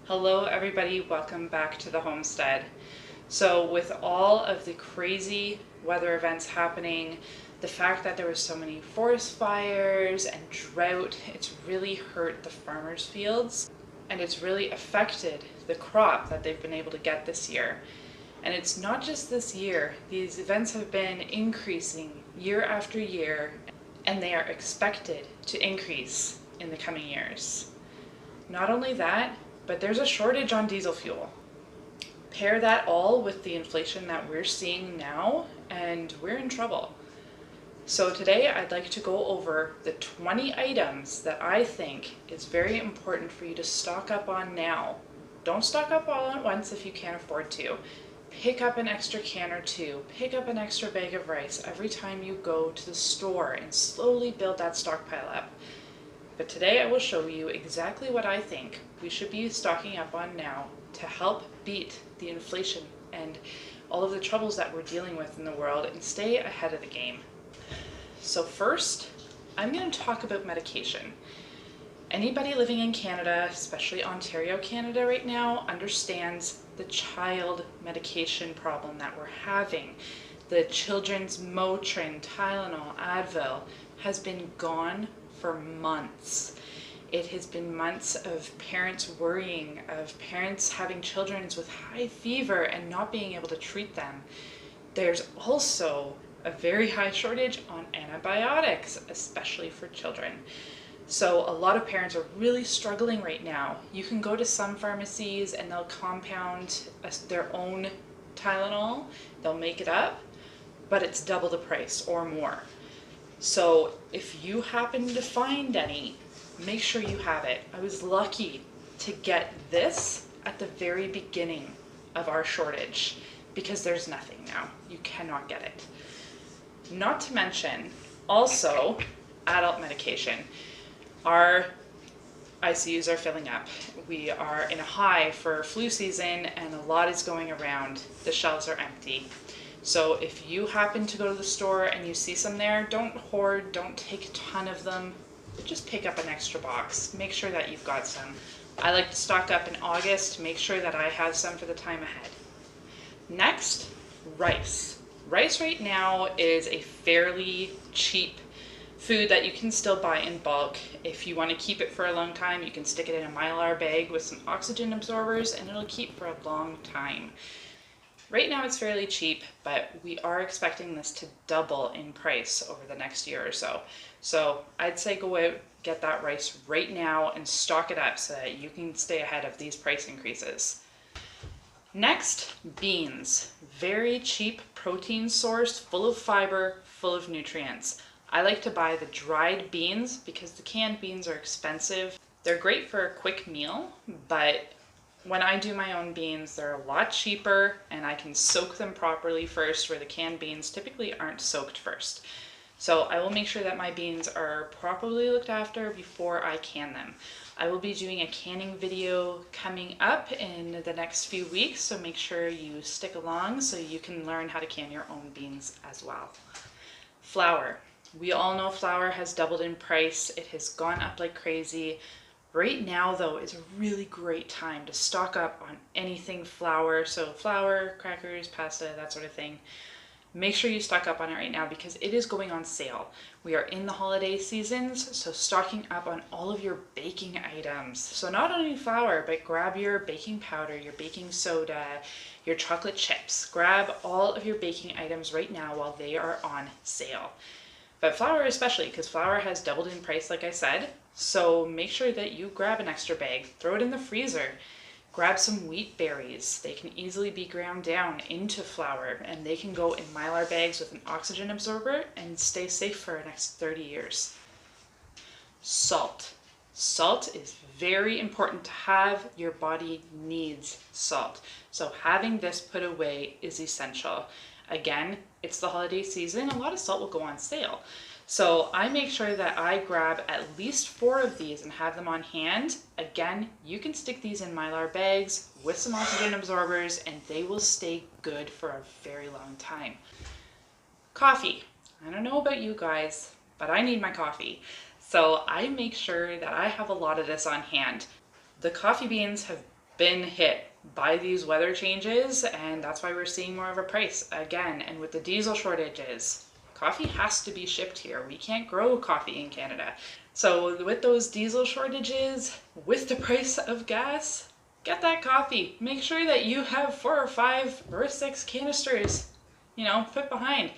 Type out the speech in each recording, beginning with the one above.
Hello everybody, welcome back to the homestead. So with all of the crazy weather events happening, the fact that there was so many forest fires and drought, it's really hurt the farmers' fields and it's really affected the crop that they've been able to get this year. And it's not just this year, these events have been increasing year after year and they are expected to increase in the coming years. Not only that, but there's a shortage on diesel fuel. Pair that all with the inflation that we're seeing now, and we're in trouble. So today I'd like to go over the 20 items that I think is very important for you to stock up on now. Don't stock up all at once if you can't afford to. Pick up an extra can or two, pick up an extra bag of rice every time you go to the store and slowly build that stockpile up. But today I will show you exactly what I think we should be stocking up on now to help beat the inflation and all of the troubles that we're dealing with in the world and stay ahead of the game. So first, I'm going to talk about medication. Anybody living in Canada, especially Ontario, Canada right now, understands the child medication problem that we're having. The children's Motrin, Tylenol, Advil has been gone for months. It has been months of parents worrying, of parents having children with high fever and not being able to treat them. There's also a very high shortage on antibiotics, especially for children. So a lot of parents are really struggling right now. You can go to some pharmacies and they'll compound their own Tylenol, they'll make it up, but it's double the price or more. So if you happen to find any, make sure you have it. I was lucky to get this at the very beginning of our shortage because there's nothing now. You cannot get it. Not to mention also adult medication. Our ICUs are filling up. We are in a high for flu season and a lot is going around. The shelves are empty. So if you happen to go to the store and you see some there, don't hoard, don't take a ton of them. Just pick up an extra box. Make sure that you've got some. I like to stock up in August to make sure that I have some for the time ahead. Next, rice. Rice right now is a fairly cheap food that you can still buy in bulk. If you want to keep it for a long time, you can stick it in a Mylar bag with some oxygen absorbers and it'll keep for a long time. Right now it's fairly cheap, but we are expecting this to double in price over the next year or so. So I'd say go out, get that rice right now and stock it up so that you can stay ahead of these price increases. Next, beans. Very cheap protein source, full of fiber, full of nutrients. I like to buy the dried beans because the canned beans are expensive. They're great for a quick meal, but when I do my own beans, they're a lot cheaper and I can soak them properly first, where the canned beans typically aren't soaked first. So I will make sure that my beans are properly looked after before I can them. I will be doing a canning video coming up in the next few weeks, so make sure you stick along so you can learn how to can your own beans as well. Flour. We all know flour has doubled in price. It has gone up like crazy. Right now, though, is a really great time to stock up on anything flour. So flour, crackers, pasta, that sort of thing. Make sure you stock up on it right now because it is going on sale. We are in the holiday seasons, so stocking up on all of your baking items. So not only flour, but grab your baking powder, your baking soda, your chocolate chips. Grab all of your baking items right now while they are on sale. But flour especially, because flour has doubled in price, like I said. So make sure that you grab an extra bag, throw it in the freezer. Grab some wheat berries. They can easily be ground down into flour and they can go in Mylar bags with an oxygen absorber and stay safe for the next 30 years. Salt. Salt is very important to have. Your body needs salt. So having this put away is essential. Again, it's the holiday season. A lot of salt will go on sale. So I make sure that I grab at least 4 of these and have them on hand. Again, you can stick these in Mylar bags with some oxygen absorbers and they will stay good for a very long time. Coffee. I don't know about you guys, but I need my coffee. So I make sure that I have a lot of this on hand. The coffee beans have been hit by these weather changes, and that's why we're seeing more of a price again. And with the diesel shortages, coffee has to be shipped here. We can't grow coffee in Canada. So with those diesel shortages, with the price of gas, get that coffee. Make sure that you have 4 or 5 or 6 canisters, put behind.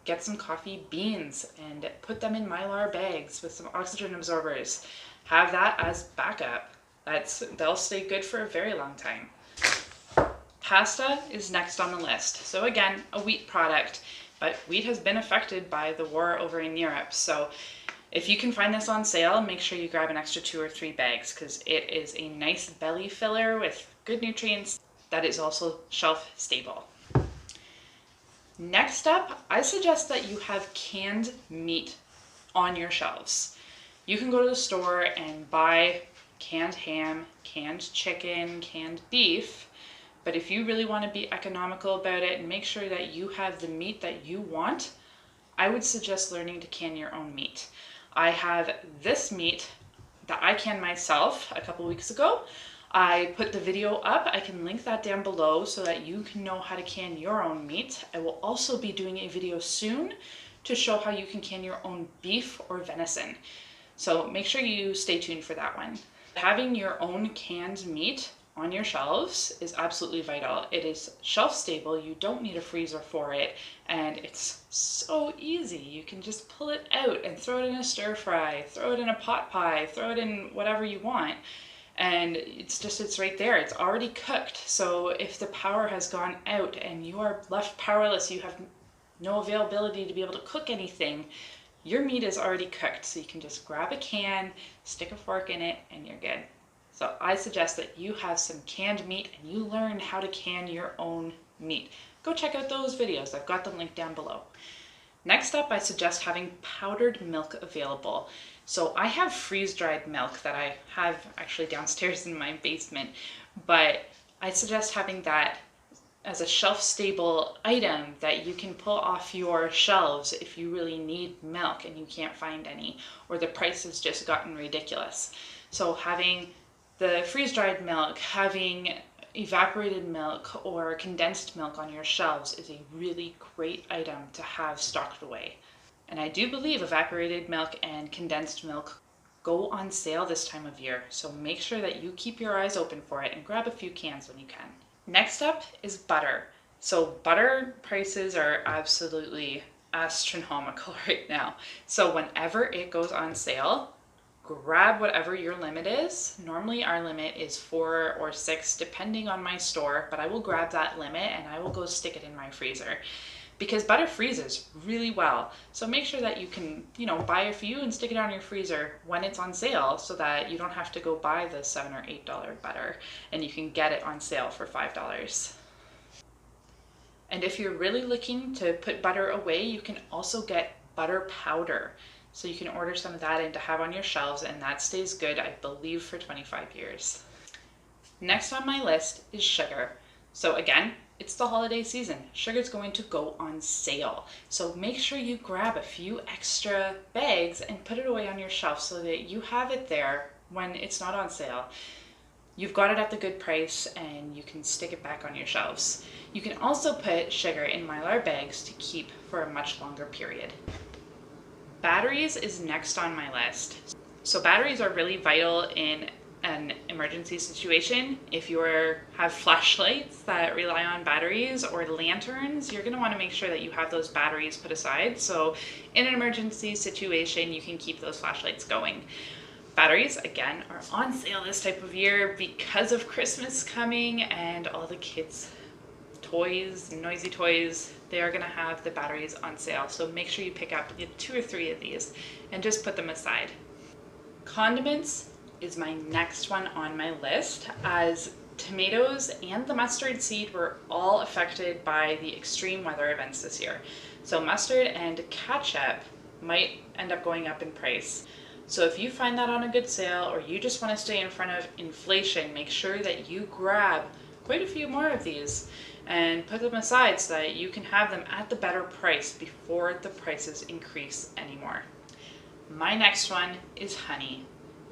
Get some coffee beans and put them in Mylar bags with some oxygen absorbers. Have that as backup. They'll stay good for a very long time. Pasta is next on the list. So again, a wheat product, but wheat has been affected by the war over in Europe. So if you can find this on sale, make sure you grab an extra 2 or 3 bags because it is a nice belly filler with good nutrients that is also shelf stable. Next up, I suggest that you have canned meat on your shelves. You can go to the store and buy canned ham, canned chicken, canned beef, but if you really want to be economical about it and make sure that you have the meat that you want, I would suggest learning to can your own meat. I have this meat that I canned myself a couple weeks ago. I put the video up. I can link that down below so that you can know how to can your own meat. I will also be doing a video soon to show how you can can your own beef or venison. So make sure you stay tuned for that one. Having your own canned meat on your shelves is absolutely vital. It is shelf stable, you don't need a freezer for it, and it's so easy. You can just pull it out and throw it in a stir fry, throw it in a pot pie, throw it in whatever you want. And it's right there. It's already cooked. So if the power has gone out and you are left powerless, you have no availability to be able to cook anything, your meat is already cooked. So you can just grab a can, stick a fork in it, and you're good. So I suggest that you have some canned meat and you learn how to can your own meat. Go check out those videos. I've got them linked down below. Next up, I suggest having powdered milk available. So I have freeze-dried milk that I have actually downstairs in my basement, but I suggest having that as a shelf-stable item that you can pull off your shelves if you really need milk and you can't find any, or the price has just gotten ridiculous. So having the freeze-dried milk, having evaporated milk or condensed milk on your shelves is a really great item to have stocked away. And I do believe evaporated milk and condensed milk go on sale this time of year, so make sure that you keep your eyes open for it and grab a few cans when you can. Next up is butter. So butter prices are absolutely astronomical right now. So whenever it goes on sale, grab whatever your limit is. Normally our limit is 4 or 6 depending on my store, but I will grab that limit and I will go stick it in my freezer because butter freezes really well. So make sure that you can, buy a few and stick it on your freezer when it's on sale so that you don't have to go buy the $7 or $8 butter and you can get it on sale for $5. And if you're really looking to put butter away, you can also get butter powder. So you can order some of that in to have on your shelves, and that stays good, I believe, for 25 years. Next on my list is sugar. So again, it's the holiday season. Sugar's going to go on sale. So make sure you grab a few extra bags and put it away on your shelf so that you have it there when it's not on sale. You've got it at the good price and you can stick it back on your shelves. You can also put sugar in Mylar bags to keep for a much longer period. Batteries is next on my list. So batteries are really vital in an emergency situation. If you have flashlights that rely on batteries or lanterns, you're going to want to make sure that you have those batteries put aside. So in an emergency situation, you can keep those flashlights going. Batteries, again, are on sale this type of year because of Christmas coming and all the kids' toys, noisy toys. They are going to have the batteries on sale. So make sure you pick up 2 or 3 of these and just put them aside. Condiments is my next one on my list, as tomatoes and the mustard seed were all affected by the extreme weather events this year. So mustard and ketchup might end up going up in price. So if you find that on a good sale or you just want to stay in front of inflation, make sure that you grab quite a few more of these and put them aside so that you can have them at the better price before the prices increase anymore. My next one is honey.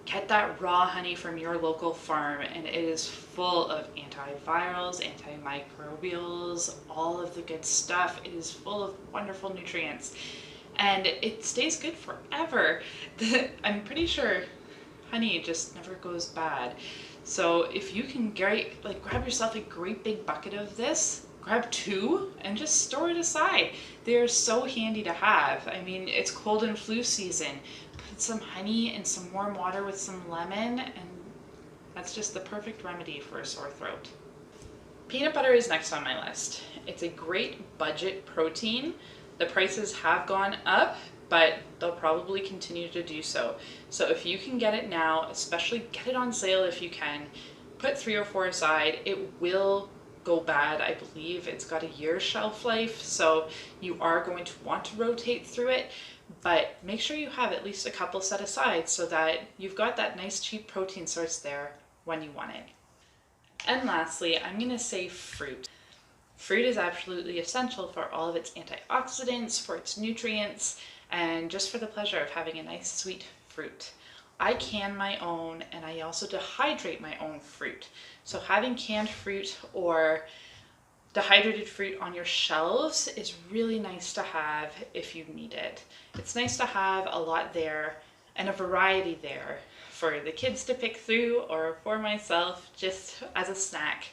Get that raw honey from your local farm, and it is full of antivirals, antimicrobials, all of the good stuff. It is full of wonderful nutrients, and it stays good forever. I'm pretty sure honey just never goes bad. So if you can grab yourself a great big bucket of this, grab 2 and just store it aside. They're so handy to have. I mean, it's cold and flu season. Put some honey in some warm water with some lemon, and that's just the perfect remedy for a sore throat. Peanut butter is next on my list. It's a great budget protein. The prices have gone up, but they'll probably continue to do so. So if you can get it now, especially get it on sale if you can, put 3 or 4 aside. It will go bad. I believe it's got a year shelf life, so you are going to want to rotate through it, but make sure you have at least a couple set aside so that you've got that nice cheap protein source there when you want it. And lastly, I'm going to say fruit. Fruit is absolutely essential for all of its antioxidants, for its nutrients, and just for the pleasure of having a nice sweet fruit. I can my own, and I also dehydrate my own fruit. So having canned fruit or dehydrated fruit on your shelves is really nice to have if you need it. It's nice to have a lot there and a variety there for the kids to pick through or for myself just as a snack.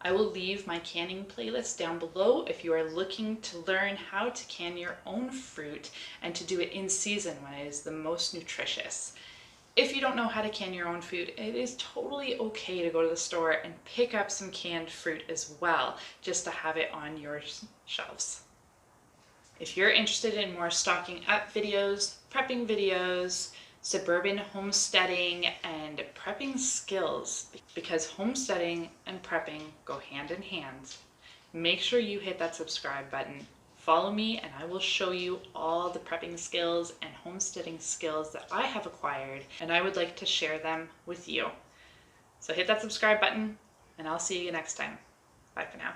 I will leave my canning playlist down below if you are looking to learn how to can your own fruit and to do it in season when it is the most nutritious. If you don't know how to can your own food, it is totally okay to go to the store and pick up some canned fruit as well, just to have it on your shelves. If you're interested in more stocking up videos, prepping videos, suburban homesteading, and prepping skills, because homesteading and prepping go hand in hand, make sure you hit that subscribe button. Follow me and I will show you all the prepping skills and homesteading skills that I have acquired, and I would like to share them with you. So hit that subscribe button and I'll see you next time. Bye for now.